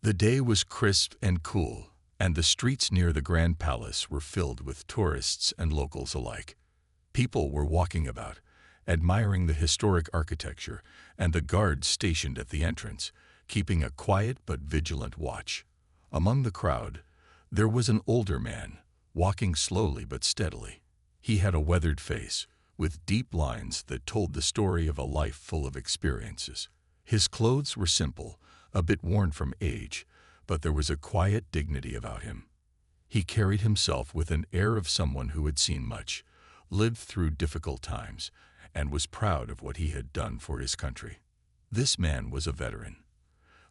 The day was crisp and cool, and the streets near the Grand Palace were filled with tourists and locals alike. People were walking about, admiring the historic architecture and the guards stationed at the entrance, keeping a quiet but vigilant watch. Among the crowd, there was an older man, walking slowly but steadily. He had a weathered face, with deep lines that told the story of a life full of experiences. His clothes were simple, a bit worn from age, but there was a quiet dignity about him. He carried himself with an air of someone who had seen much, lived through difficult times, and was proud of what he had done for his country. This man was a veteran,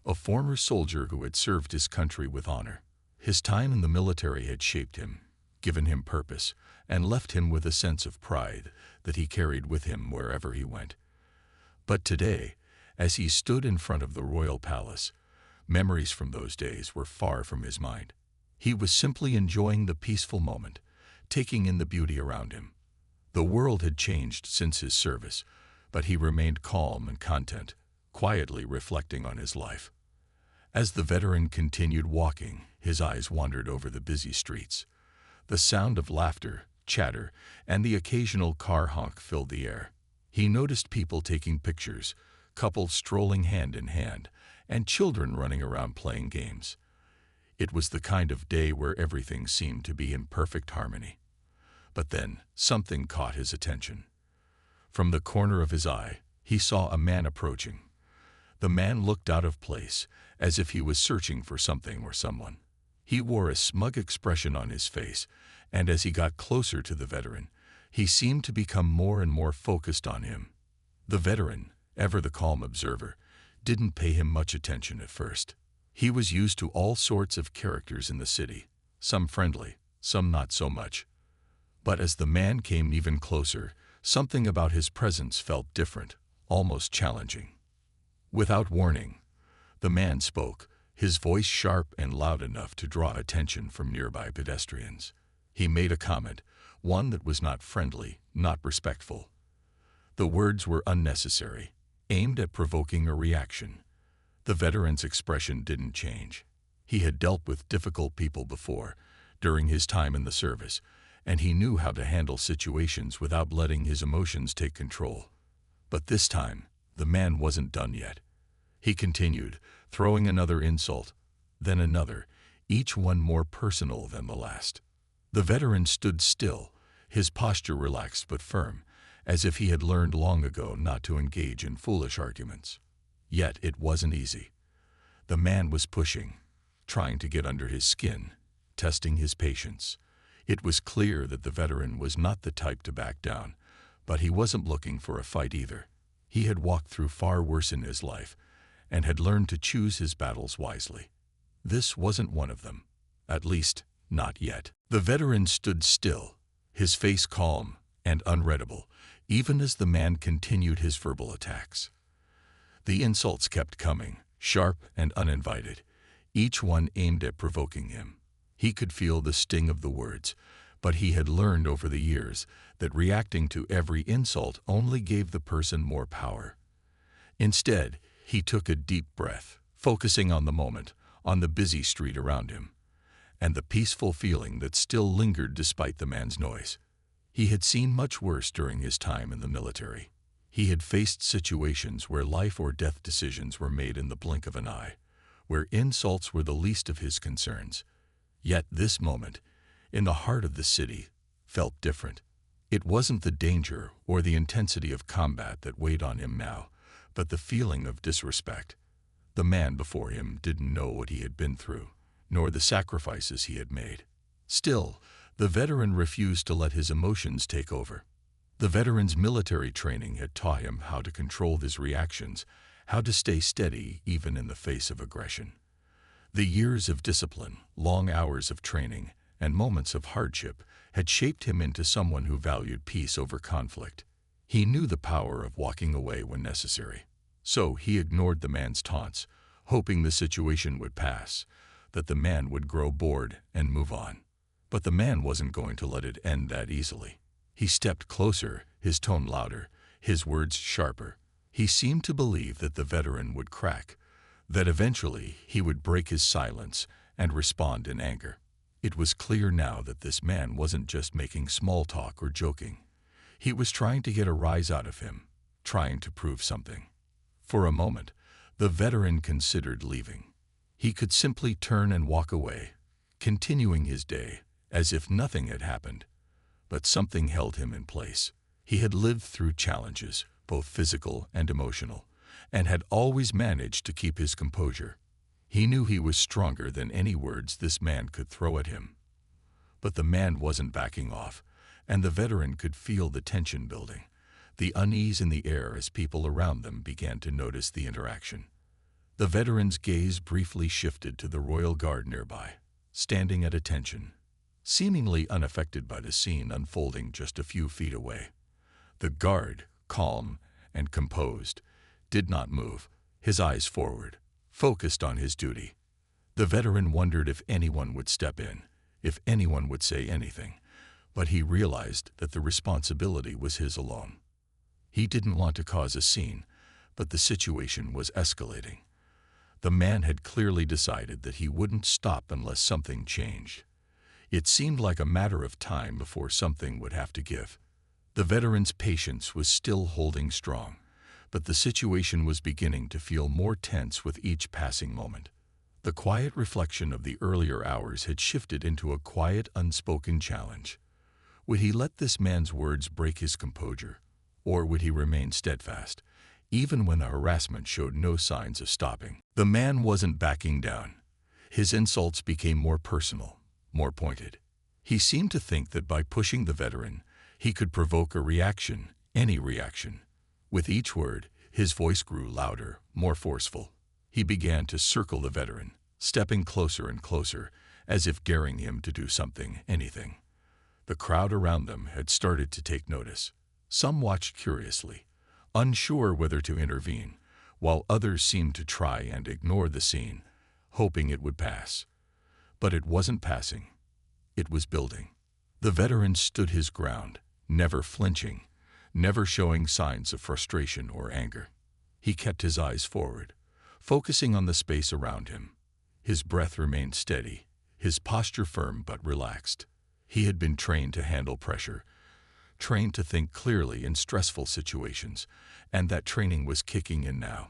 a former soldier who had served his country with honor. His time in the military had shaped him, given him purpose, and left him with a sense of pride that he carried with him wherever he went. But today, as he stood in front of the royal palace, memories from those days were far from his mind. He was simply enjoying the peaceful moment, taking in the beauty around him. The world had changed since his service, but he remained calm and content, quietly reflecting on his life. As the veteran continued walking, his eyes wandered over the busy streets. The sound of laughter, chatter, and the occasional car honk filled the air. He noticed people taking pictures, couples strolling hand in hand, and children running around playing games. It was the kind of day where everything seemed to be in perfect harmony. But then, something caught his attention. From the corner of his eye, he saw a man approaching. The man looked out of place, as if he was searching for something or someone. He wore a smug expression on his face, and as he got closer to the veteran, he seemed to become more and more focused on him. The veteran, ever the calm observer, didn't pay him much attention at first. He was used to all sorts of characters in the city, some friendly, some not so much. But as the man came even closer, something about his presence felt different, almost challenging. Without warning, the man spoke, his voice sharp and loud enough to draw attention from nearby pedestrians. He made a comment, one that was not friendly, not respectful. The words were unnecessary, aimed at provoking a reaction. The veteran's expression didn't change. He had dealt with difficult people before, during his time in the service, and he knew how to handle situations without letting his emotions take control. But this time, the man wasn't done yet. He continued, throwing another insult, then another, each one more personal than the last. The veteran stood still, his posture relaxed but firm, as if he had learned long ago not to engage in foolish arguments. Yet it wasn't easy. The man was pushing, trying to get under his skin, testing his patience. It was clear that the veteran was not the type to back down, but he wasn't looking for a fight either. He had walked through far worse in his life, and had learned to choose his battles wisely. This wasn't one of them, at least not yet. The veteran stood still, his face calm and unreadable, even as the man continued his verbal attacks. The insults kept coming, sharp and uninvited, each one aimed at provoking him. He could feel the sting of the words, but he had learned over the years that reacting to every insult only gave the person more power. Instead, he took a deep breath, focusing on the moment, on the busy street around him, and the peaceful feeling that still lingered despite the man's noise. He had seen much worse during his time in the military. He had faced situations where life or death decisions were made in the blink of an eye, where insults were the least of his concerns. Yet this moment, in the heart of the city, felt different. It wasn't the danger or the intensity of combat that weighed on him now, but the feeling of disrespect. The man before him didn't know what he had been through, nor the sacrifices he had made. Still, the veteran refused to let his emotions take over. The veteran's military training had taught him how to control his reactions, how to stay steady even in the face of aggression. The years of discipline, long hours of training, and moments of hardship had shaped him into someone who valued peace over conflict. He knew the power of walking away when necessary. So he ignored the man's taunts, hoping the situation would pass, that the man would grow bored and move on. But the man wasn't going to let it end that easily. He stepped closer, his tone louder, his words sharper. He seemed to believe that the veteran would crack, that eventually he would break his silence and respond in anger. It was clear now that this man wasn't just making small talk or joking. He was trying to get a rise out of him, trying to prove something. For a moment, the veteran considered leaving. He could simply turn and walk away, continuing his day as if nothing had happened. But something held him in place. He had lived through challenges, both physical and emotional, and had always managed to keep his composure. He knew he was stronger than any words this man could throw at him. But the man wasn't backing off, and the veteran could feel the tension building, the unease in the air as people around them began to notice the interaction. The veteran's gaze briefly shifted to the royal guard nearby, standing at attention, seemingly unaffected by the scene unfolding just a few feet away. The guard, calm and composed, did not move, his eyes forward, focused on his duty. The veteran wondered if anyone would step in, if anyone would say anything, but he realized that the responsibility was his alone. He didn't want to cause a scene, but the situation was escalating. The man had clearly decided that he wouldn't stop unless something changed. It seemed like a matter of time before something would have to give. The veteran's patience was still holding strong, but the situation was beginning to feel more tense with each passing moment. The quiet reflection of the earlier hours had shifted into a quiet, unspoken challenge. Would he let this man's words break his composure, or would he remain steadfast, even when the harassment showed no signs of stopping? The man wasn't backing down. His insults became more personal, more pointed. He seemed to think that by pushing the veteran, he could provoke a reaction, any reaction. With each word, his voice grew louder, more forceful. He began to circle the veteran, stepping closer and closer, as if daring him to do something, anything. The crowd around them had started to take notice. Some watched curiously, unsure whether to intervene, while others seemed to try and ignore the scene, hoping it would pass. But it wasn't passing. It was building. The veteran stood his ground, never flinching, never showing signs of frustration or anger. He kept his eyes forward, focusing on the space around him. His breath remained steady, his posture firm but relaxed. He had been trained to handle pressure, trained to think clearly in stressful situations, and that training was kicking in now.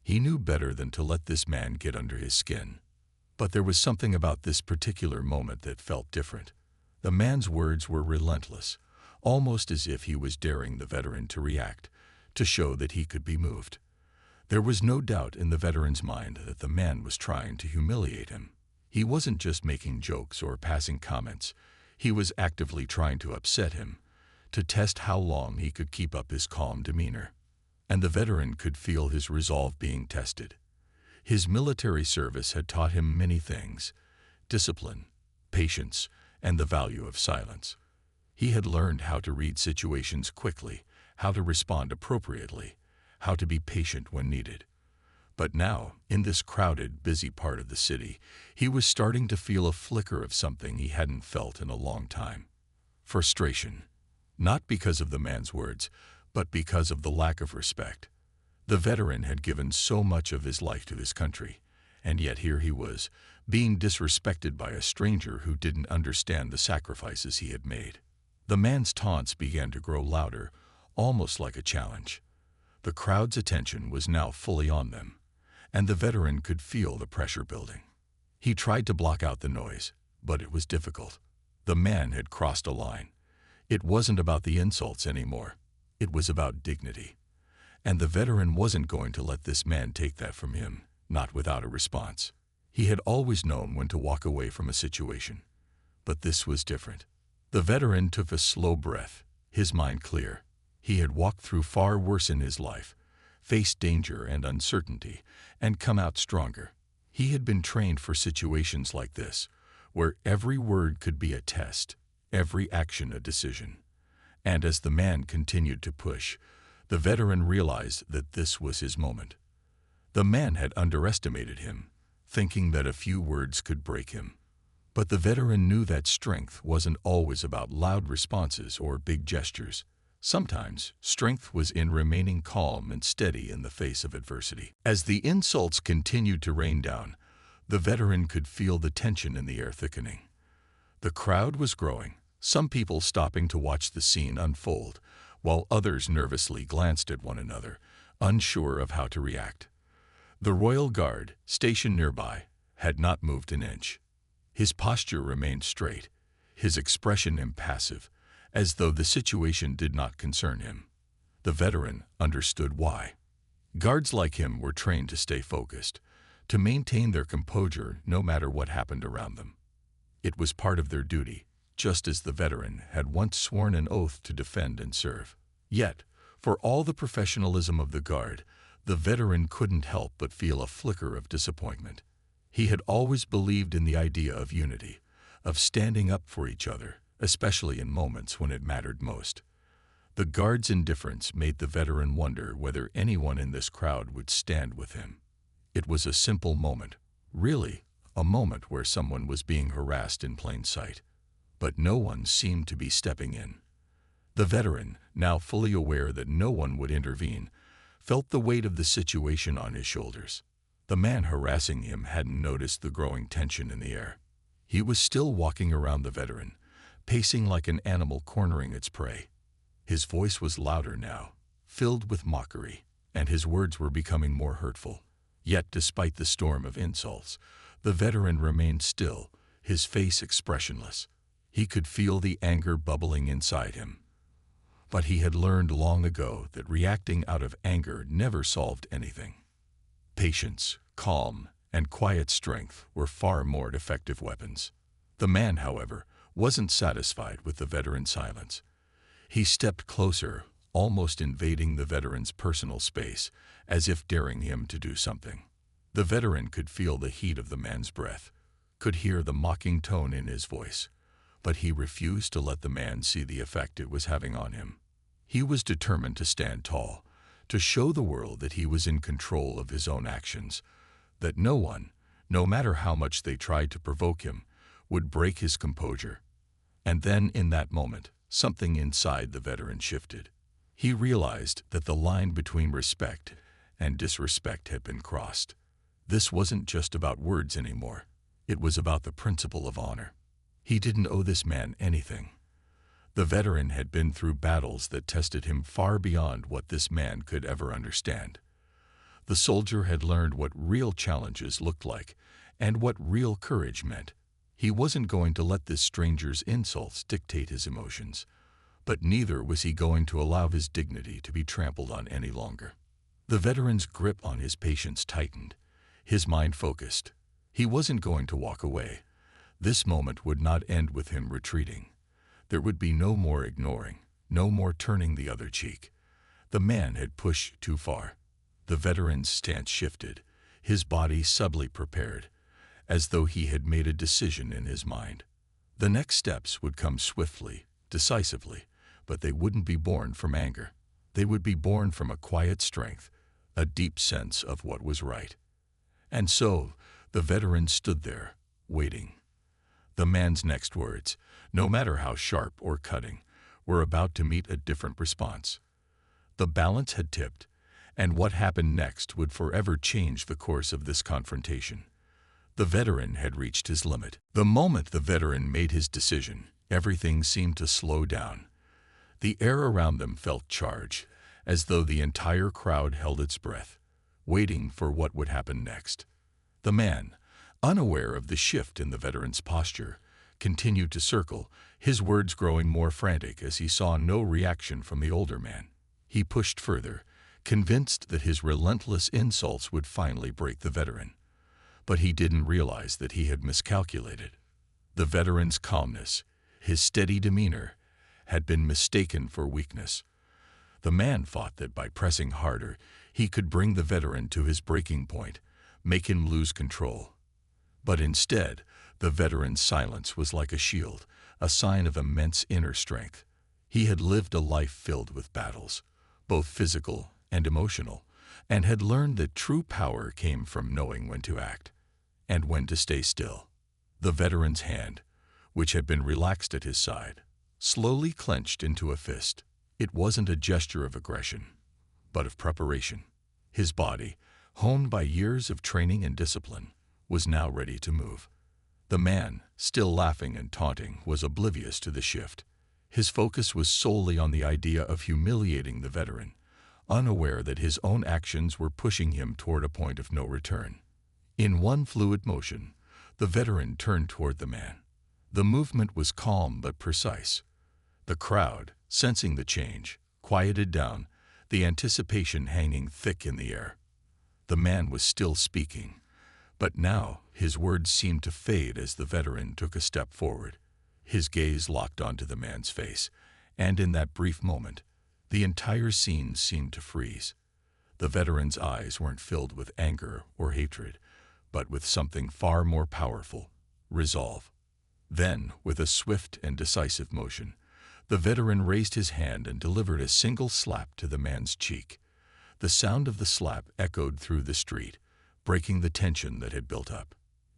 He knew better than to let this man get under his skin. But there was something about this particular moment that felt different. The man's words were relentless, almost as if he was daring the veteran to react, to show that he could be moved. There was no doubt in the veteran's mind that the man was trying to humiliate him. He wasn't just making jokes or passing comments. He was actively trying to upset him, to test how long he could keep up his calm demeanor. And the veteran could feel his resolve being tested. His military service had taught him many things: discipline, patience, and the value of silence. He had learned how to read situations quickly, how to respond appropriately, how to be patient when needed. But now, in this crowded, busy part of the city, he was starting to feel a flicker of something he hadn't felt in a long time. Frustration. Not because of the man's words, but because of the lack of respect. The veteran had given so much of his life to his country, and yet here he was, being disrespected by a stranger who didn't understand the sacrifices he had made. The man's taunts began to grow louder, almost like a challenge. The crowd's attention was now fully on them, and the veteran could feel the pressure building. He tried to block out the noise, but it was difficult. The man had crossed a line. It wasn't about the insults anymore. It was about dignity. And the veteran wasn't going to let this man take that from him, not without a response. He had always known when to walk away from a situation. But this was different. The veteran took a slow breath, his mind clear. He had walked through far worse in his life, faced danger and uncertainty, and come out stronger. He had been trained for situations like this, where every word could be a test, every action a decision. And as the man continued to push, the veteran realized that this was his moment. The man had underestimated him, thinking that a few words could break him. But the veteran knew that strength wasn't always about loud responses or big gestures. Sometimes, strength was in remaining calm and steady in the face of adversity. As the insults continued to rain down, the veteran could feel the tension in the air thickening. The crowd was growing, some people stopping to watch the scene unfold, while others nervously glanced at one another, unsure of how to react. The royal guard, stationed nearby, had not moved an inch. His posture remained straight, his expression impassive, as though the situation did not concern him. The veteran understood why. Guards like him were trained to stay focused, to maintain their composure no matter what happened around them. It was part of their duty, just as the veteran had once sworn an oath to defend and serve. Yet, for all the professionalism of the guard, the veteran couldn't help but feel a flicker of disappointment. He had always believed in the idea of unity, of standing up for each other, especially in moments when it mattered most. The guard's indifference made the veteran wonder whether anyone in this crowd would stand with him. It was a simple moment, really, a moment where someone was being harassed in plain sight. But no one seemed to be stepping in. The veteran, now fully aware that no one would intervene, felt the weight of the situation on his shoulders. The man harassing him hadn't noticed the growing tension in the air. He was still walking around the veteran, pacing like an animal cornering its prey. His voice was louder now, filled with mockery, and his words were becoming more hurtful. Yet, despite the storm of insults, the veteran remained still, his face expressionless. He could feel the anger bubbling inside him. But he had learned long ago that reacting out of anger never solved anything. Patience, calm, and quiet strength were far more effective weapons. The man, however, wasn't satisfied with the veteran's silence. He stepped closer, almost invading the veteran's personal space, as if daring him to do something. The veteran could feel the heat of the man's breath, could hear the mocking tone in his voice, but he refused to let the man see the effect it was having on him. He was determined to stand tall, to show the world that he was in control of his own actions, that no one, no matter how much they tried to provoke him, would break his composure. And then, in that moment, something inside the veteran shifted. He realized that the line between respect and disrespect had been crossed. This wasn't just about words anymore. It was about the principle of honor. He didn't owe this man anything. The veteran had been through battles that tested him far beyond what this man could ever understand. The soldier had learned what real challenges looked like and what real courage meant. He wasn't going to let this stranger's insults dictate his emotions, but neither was he going to allow his dignity to be trampled on any longer. The veteran's grip on his patience tightened, his mind focused. He wasn't going to walk away. This moment would not end with him retreating. There would be no more ignoring, no more turning the other cheek. The man had pushed too far. The veteran's stance shifted, his body subtly prepared, as though he had made a decision in his mind. The next steps would come swiftly, decisively, but they wouldn't be born from anger. They would be born from a quiet strength, a deep sense of what was right. And so, the veteran stood there, waiting. The man's next words, no matter how sharp or cutting, were about to meet a different response. The balance had tipped, and what happened next would forever change the course of this confrontation. The veteran had reached his limit. The moment the veteran made his decision, everything seemed to slow down. The air around them felt charged, as though the entire crowd held its breath, waiting for what would happen next. The man, unaware of the shift in the veteran's posture, continued to circle, his words growing more frantic as he saw no reaction from the older man. He pushed further, convinced that his relentless insults would finally break the veteran. But he didn't realize that he had miscalculated. The veteran's calmness, his steady demeanor, had been mistaken for weakness. The man thought that by pressing harder, he could bring the veteran to his breaking point, make him lose control. But instead, the veteran's silence was like a shield, a sign of immense inner strength. He had lived a life filled with battles, both physical and emotional, and had learned that true power came from knowing when to act and when to stay still. The veteran's hand, which had been relaxed at his side, slowly clenched into a fist. It wasn't a gesture of aggression, but of preparation. His body, honed by years of training and discipline, was now ready to move. The man, still laughing and taunting, was oblivious to the shift. His focus was solely on the idea of humiliating the veteran, unaware that his own actions were pushing him toward a point of no return. In one fluid motion, the veteran turned toward the man. The movement was calm but precise. The crowd, sensing the change, quieted down, the anticipation hanging thick in the air. The man was still speaking, but now his words seemed to fade as the veteran took a step forward. His gaze locked onto the man's face, and in that brief moment, the entire scene seemed to freeze. The veteran's eyes weren't filled with anger or hatred, but with something far more powerful: resolve. Then, with a swift and decisive motion, the veteran raised his hand and delivered a single slap to the man's cheek. The sound of the slap echoed through the street, breaking the tension that had built up.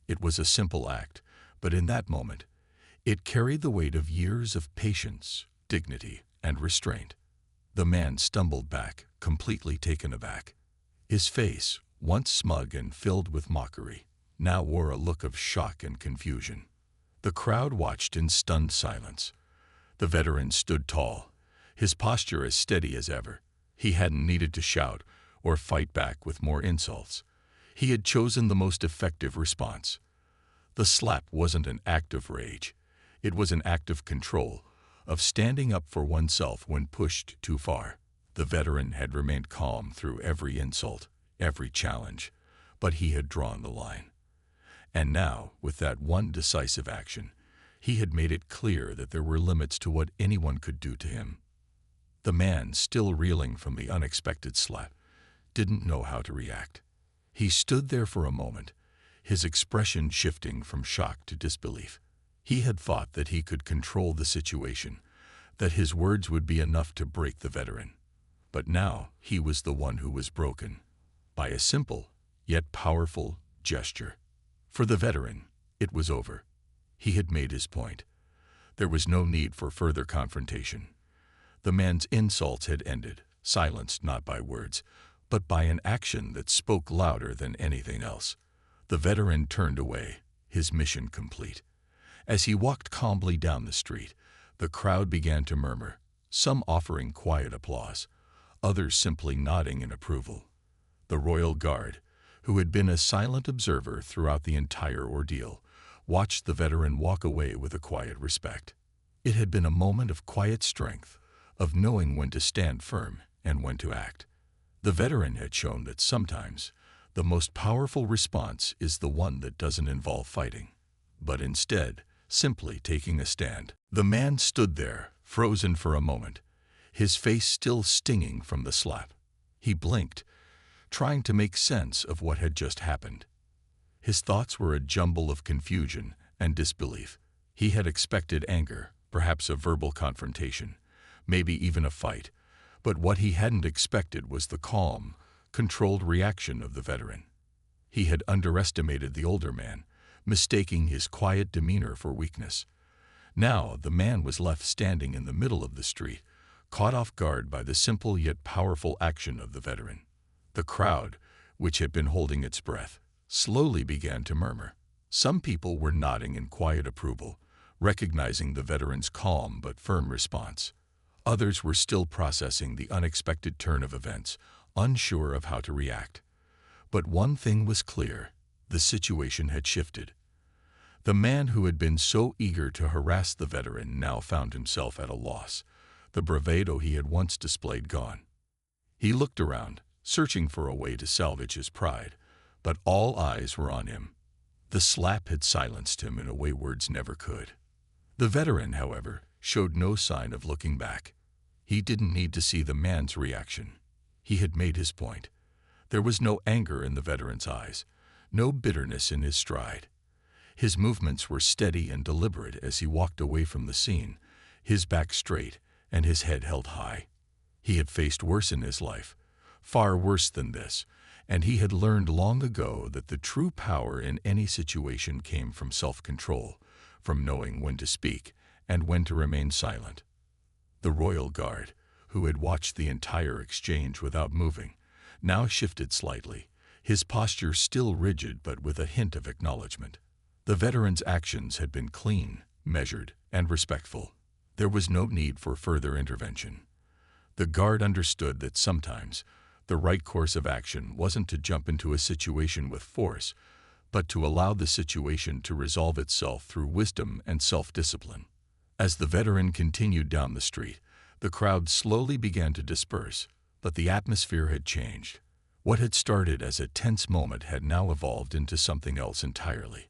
It was a simple act, but in that moment, it carried the weight of years of patience, dignity, and restraint. The man stumbled back, completely taken aback. His face, once smug and filled with mockery, now wore a look of shock and confusion. The crowd watched in stunned silence. The veteran stood tall, his posture as steady as ever. He hadn't needed to shout or fight back with more insults. He had chosen the most effective response. The slap wasn't an act of rage. It was an act of control, of standing up for oneself when pushed too far. The veteran had remained calm through every insult, every challenge, but he had drawn the line. And now, with that one decisive action, he had made it clear that there were limits to what anyone could do to him. The man, still reeling from the unexpected slap, didn't know how to react. He stood there for a moment, his expression shifting from shock to disbelief. He had thought that he could control the situation, that his words would be enough to break the veteran. But now he was the one who was broken, by a simple, yet powerful, gesture. For the veteran, it was over. He had made his point. There was no need for further confrontation. The man's insults had ended, silenced not by words, but by an action that spoke louder than anything else. The veteran turned away, his mission complete. As he walked calmly down the street, the crowd began to murmur, some offering quiet applause, others simply nodding in approval. The Royal Guard, who had been a silent observer throughout the entire ordeal, watched the veteran walk away with a quiet respect. It had been a moment of quiet strength, of knowing when to stand firm and when to act. The veteran had shown that sometimes the most powerful response is the one that doesn't involve fighting, but instead, simply taking a stand. The man stood there, frozen for a moment, his face still stinging from the slap. He blinked, trying to make sense of what had just happened. His thoughts were a jumble of confusion and disbelief. He had expected anger, perhaps a verbal confrontation, maybe even a fight, but what he hadn't expected was the calm, controlled reaction of the veteran. He had underestimated the older man, mistaking his quiet demeanor for weakness. Now the man was left standing in the middle of the street, caught off guard by the simple yet powerful action of the veteran. The crowd, which had been holding its breath, slowly began to murmur. Some people were nodding in quiet approval, recognizing the veteran's calm but firm response. Others were still processing the unexpected turn of events, unsure of how to react. But one thing was clear: the situation had shifted. The man who had been so eager to harass the veteran now found himself at a loss, the bravado he had once displayed gone. He looked around, searching for a way to salvage his pride, but all eyes were on him. The slap had silenced him in a way words never could. The veteran, however, showed no sign of looking back. He didn't need to see the man's reaction. He had made his point. There was no anger in the veteran's eyes, no bitterness in his stride. His movements were steady and deliberate as he walked away from the scene, his back straight and his head held high. He had faced worse in his life, far worse than this, and he had learned long ago that the true power in any situation came from self-control, from knowing when to speak and when to remain silent. The Royal Guard, who had watched the entire exchange without moving, now shifted slightly, his posture still rigid but with a hint of acknowledgement. The veteran's actions had been clean, measured, and respectful. There was no need for further intervention. The guard understood that sometimes the right course of action wasn't to jump into a situation with force, but to allow the situation to resolve itself through wisdom and self-discipline. As the veteran continued down the street, the crowd slowly began to disperse, but the atmosphere had changed. What had started as a tense moment had now evolved into something else entirely,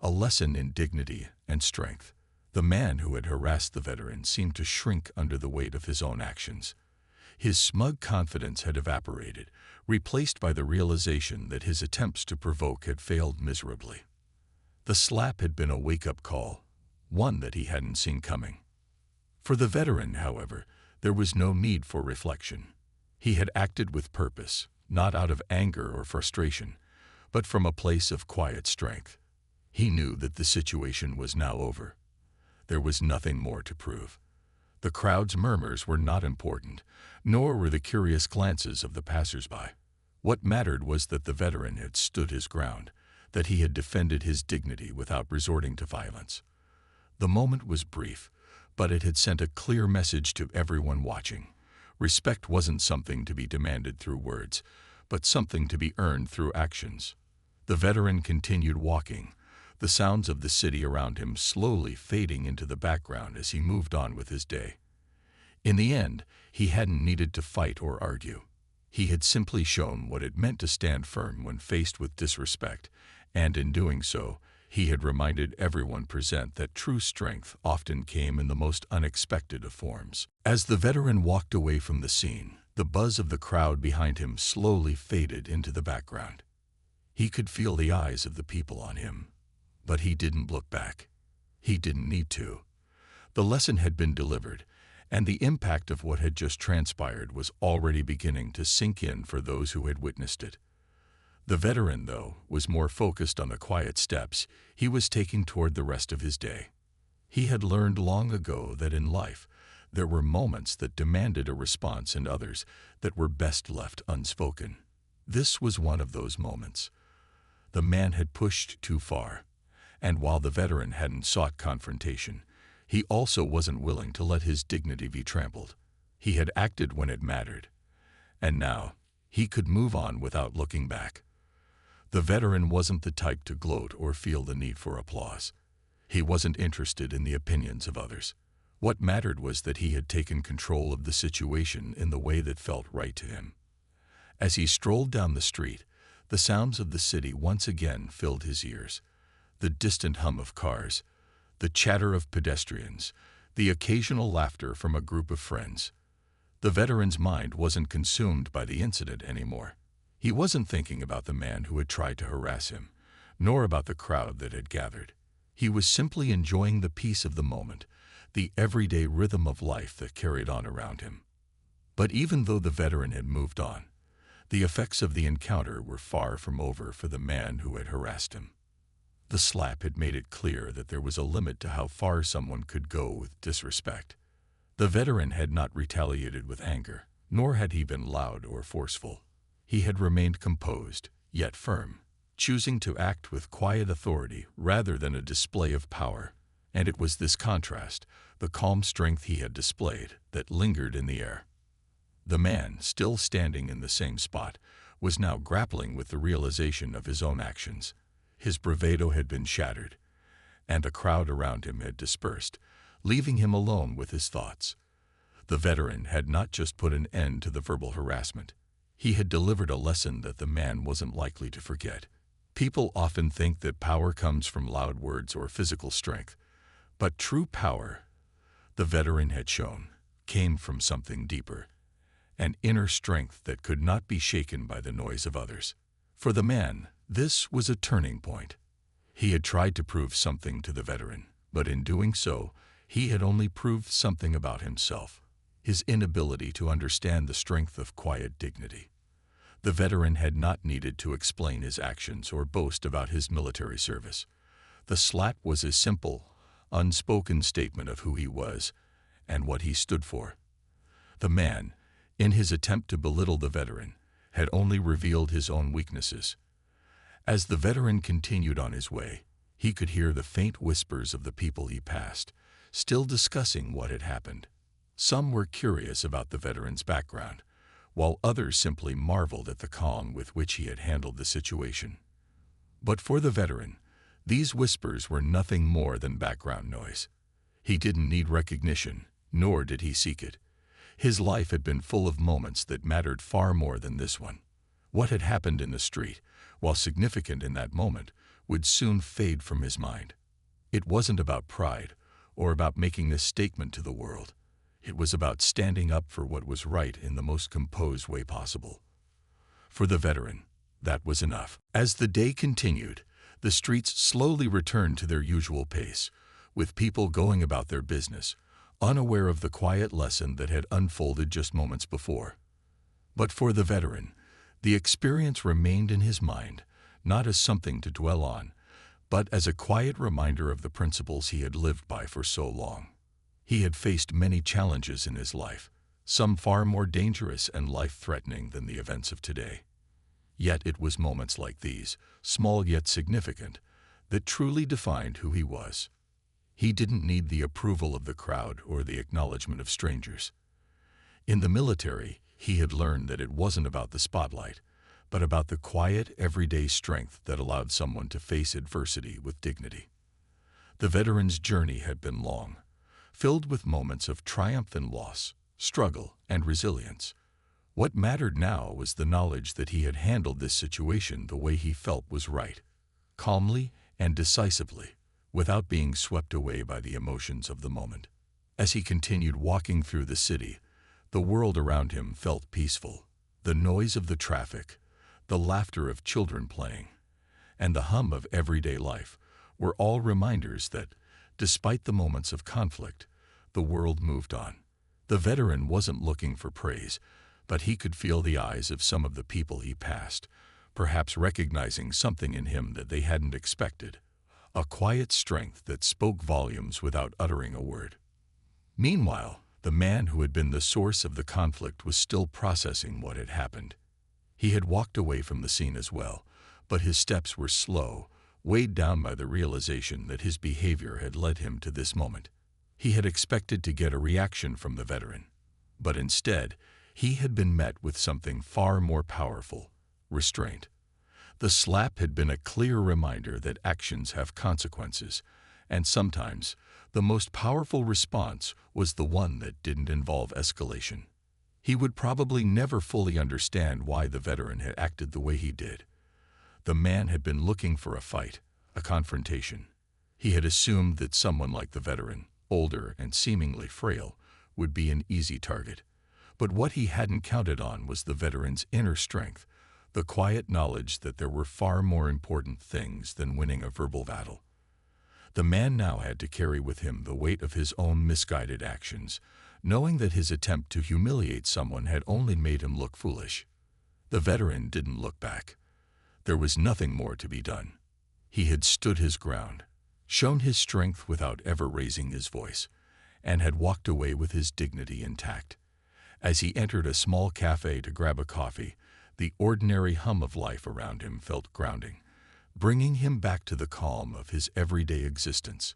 a lesson in dignity and strength. The man who had harassed the veteran seemed to shrink under the weight of his own actions. His smug confidence had evaporated, replaced by the realization that his attempts to provoke had failed miserably. The slap had been a wake-up call, one that he hadn't seen coming. For the veteran, however, there was no need for reflection. He had acted with purpose, not out of anger or frustration, but from a place of quiet strength. He knew that the situation was now over. There was nothing more to prove. The crowd's murmurs were not important, nor were the curious glances of the passers-by. What mattered was that the veteran had stood his ground, that he had defended his dignity without resorting to violence. The moment was brief, but it had sent a clear message to everyone watching. Respect wasn't something to be demanded through words, but something to be earned through actions. The veteran continued walking, the sounds of the city around him slowly fading into the background as he moved on with his day. In the end, he hadn't needed to fight or argue. He had simply shown what it meant to stand firm when faced with disrespect, and in doing so, he had reminded everyone present that true strength often came in the most unexpected of forms. As the veteran walked away from the scene, the buzz of the crowd behind him slowly faded into the background. He could feel the eyes of the people on him, but he didn't look back. He didn't need to. The lesson had been delivered, and the impact of what had just transpired was already beginning to sink in for those who had witnessed it. The veteran, though, was more focused on the quiet steps he was taking toward the rest of his day. He had learned long ago that in life there were moments that demanded a response and others that were best left unspoken. This was one of those moments. The man had pushed too far, and while the veteran hadn't sought confrontation, he also wasn't willing to let his dignity be trampled. He had acted when it mattered, and now he could move on without looking back. The veteran wasn't the type to gloat or feel the need for applause. He wasn't interested in the opinions of others. What mattered was that he had taken control of the situation in the way that felt right to him. As he strolled down the street, the sounds of the city once again filled his ears. The distant hum of cars, the chatter of pedestrians, the occasional laughter from a group of friends. The veteran's mind wasn't consumed by the incident anymore. He wasn't thinking about the man who had tried to harass him, nor about the crowd that had gathered. He was simply enjoying the peace of the moment, the everyday rhythm of life that carried on around him. But even though the veteran had moved on, the effects of the encounter were far from over for the man who had harassed him. The slap had made it clear that there was a limit to how far someone could go with disrespect. The veteran had not retaliated with anger, nor had he been loud or forceful. He had remained composed, yet firm, choosing to act with quiet authority rather than a display of power. And it was this contrast, the calm strength he had displayed, that lingered in the air. The man, still standing in the same spot, was now grappling with the realization of his own actions. His bravado had been shattered, and the crowd around him had dispersed, leaving him alone with his thoughts. The veteran had not just put an end to the verbal harassment. He had delivered a lesson that the man wasn't likely to forget. People often think that power comes from loud words or physical strength, but true power, the veteran had shown, came from something deeper, an inner strength that could not be shaken by the noise of others. For the man, this was a turning point. He had tried to prove something to the veteran, but in doing so, he had only proved something about himself, his inability to understand the strength of quiet dignity. The veteran had not needed to explain his actions or boast about his military service. The slap was a simple, unspoken statement of who he was and what he stood for. The man, in his attempt to belittle the veteran, had only revealed his own weaknesses. As the veteran continued on his way, he could hear the faint whispers of the people he passed, still discussing what had happened. Some were curious about the veteran's background, while others simply marveled at the calm with which he had handled the situation. But for the veteran, these whispers were nothing more than background noise. He didn't need recognition, nor did he seek it. His life had been full of moments that mattered far more than this one. What had happened in the street, while significant in that moment, would soon fade from his mind. It wasn't about pride or about making this statement to the world. It was about standing up for what was right in the most composed way possible. For the veteran, that was enough. As the day continued, the streets slowly returned to their usual pace, with people going about their business, unaware of the quiet lesson that had unfolded just moments before. But for the veteran, the experience remained in his mind, not as something to dwell on, but as a quiet reminder of the principles he had lived by for so long. He had faced many challenges in his life, some far more dangerous and life-threatening than the events of today. Yet it was moments like these, small yet significant, that truly defined who he was. He didn't need the approval of the crowd or the acknowledgement of strangers. In the military, he had learned that it wasn't about the spotlight, but about the quiet, everyday strength that allowed someone to face adversity with dignity. The veteran's journey had been long, filled with moments of triumph and loss, struggle and resilience. What mattered now was the knowledge that he had handled this situation the way he felt was right, calmly and decisively, without being swept away by the emotions of the moment. As he continued walking through the city, the world around him felt peaceful. The noise of the traffic, the laughter of children playing, and the hum of everyday life were all reminders that, despite the moments of conflict, the world moved on. The veteran wasn't looking for praise, but he could feel the eyes of some of the people he passed, perhaps recognizing something in him that they hadn't expected, a quiet strength that spoke volumes without uttering a word. Meanwhile, the man who had been the source of the conflict was still processing what had happened. He had walked away from the scene as well, but his steps were slow, weighed down by the realization that his behavior had led him to this moment. He had expected to get a reaction from the veteran, but instead, he had been met with something far more powerful: restraint. The slap had been a clear reminder that actions have consequences, and sometimes the most powerful response was the one that didn't involve escalation. He would probably never fully understand why the veteran had acted the way he did. The man had been looking for a fight, a confrontation. He had assumed that someone like the veteran, older and seemingly frail, would be an easy target. But what he hadn't counted on was the veteran's inner strength, the quiet knowledge that there were far more important things than winning a verbal battle. The man now had to carry with him the weight of his own misguided actions, knowing that his attempt to humiliate someone had only made him look foolish. The veteran didn't look back. There was nothing more to be done. He had stood his ground, shown his strength without ever raising his voice, and had walked away with his dignity intact. As he entered a small cafe to grab a coffee, the ordinary hum of life around him felt grounding, bringing him back to the calm of his everyday existence.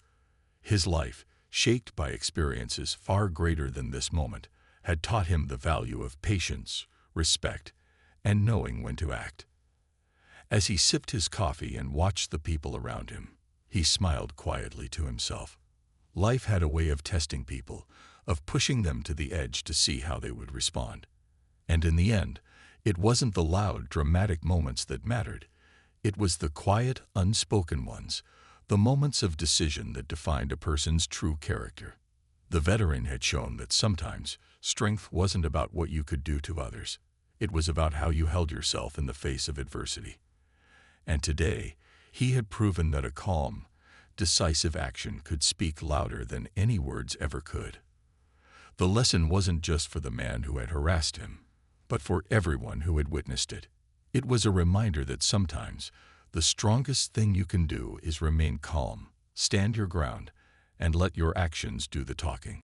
His life, shaped by experiences far greater than this moment, had taught him the value of patience, respect, and knowing when to act. As he sipped his coffee and watched the people around him, he smiled quietly to himself. Life had a way of testing people, of pushing them to the edge to see how they would respond. And in the end, it wasn't the loud, dramatic moments that mattered. It was the quiet, unspoken ones, the moments of decision that defined a person's true character. The veteran had shown that sometimes strength wasn't about what you could do to others. It was about how you held yourself in the face of adversity. And today, he had proven that a calm, decisive action could speak louder than any words ever could. The lesson wasn't just for the man who had harassed him, but for everyone who had witnessed it. It was a reminder that sometimes the strongest thing you can do is remain calm, stand your ground, and let your actions do the talking.